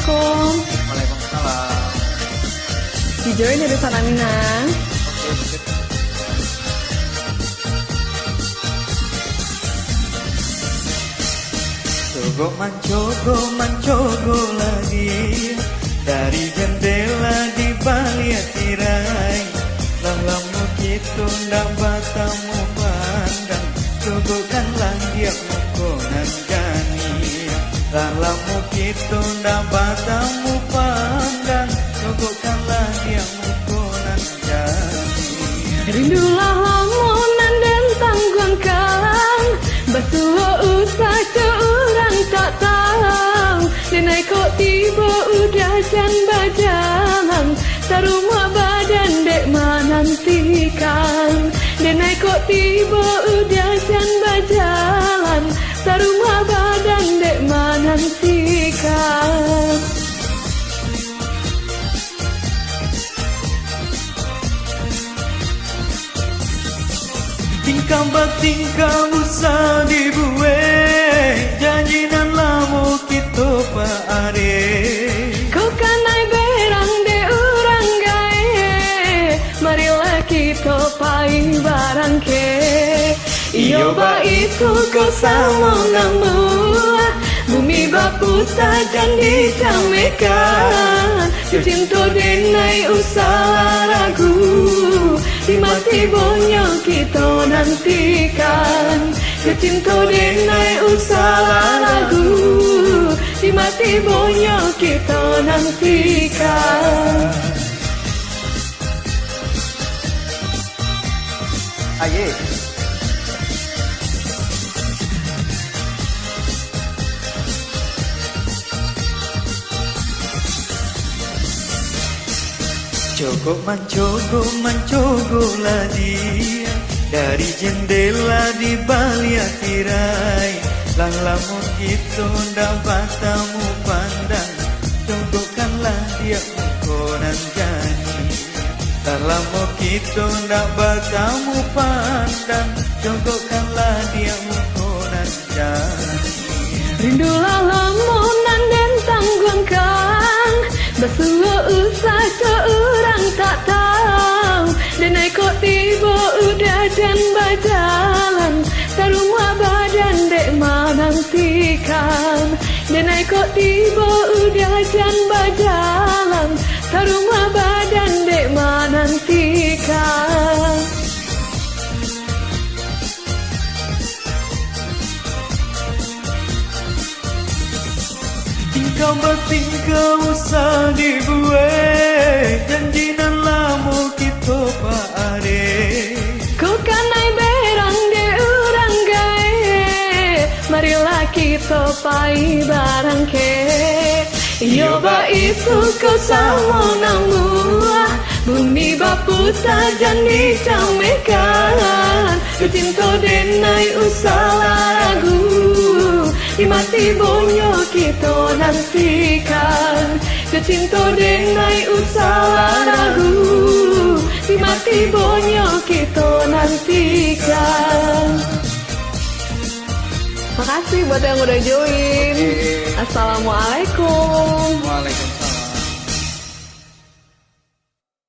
Assalamualaikum. Waalaikumsalam. Si Joy dari Saramina. Cogo lagi dari jendela di balik tirai. Lalamu gitu ndak batamu pandang, cogokanlah dia mukonan gani. Lalamu gitu ndak batamu pandang, cogokanlah dia mukonan gani. Rindulah lamunan dan tangguhan kang, basuh usah seorang tak tahu. Denai kok tiba udah jan bajalan, sarumah badan dek menantikan. Denai kok tiba udah jan bajalan, sarumah badan dek menantikan. Tingkah batingkah usah dibuai, janjinan lamu kita pak are. Kau kanai berang de orang gae, marilah kita pai barang ke. Iyo ba itu kau sama namu, bumi bapu sajan dicamekan. Cinta denai usah ragu, di mati bonyo kita nantikan. Cinta denai usah ragu, di mati bonyo kita nantikan. Aye. Mencogo lagi dari jendela di balik tirai. Lamun gitu ndak batamu pandang, cogokanlah dia mukonan gani. Lamun gitu ndak batamu pandang, cogokanlah dia mukonan gani. Rindulah lamunan dan tangguhan kang, basuh usah seorang tak tahu. Denai kok tiba udah jan bajalan, sarumah badan dek menantikan. Denai kok tiba udah jan bajalan, sarumah badan dek menantikan. Tingkah bertingkah usah dibuai, janjinan lamu kita pak are. Kau kanai berang de orang gae, marilah kita pai barang ke. Iyo ba itu kau sama namu, bumi bapu sajan dicamekan. Cinta denai usah ragu, di mati bonyo kita nantikan. Cinta denai usah ragu, di mati bonyo kita nantikan. Makasih buat yang udah join. Assalamualaikum. Waalaikumsalam.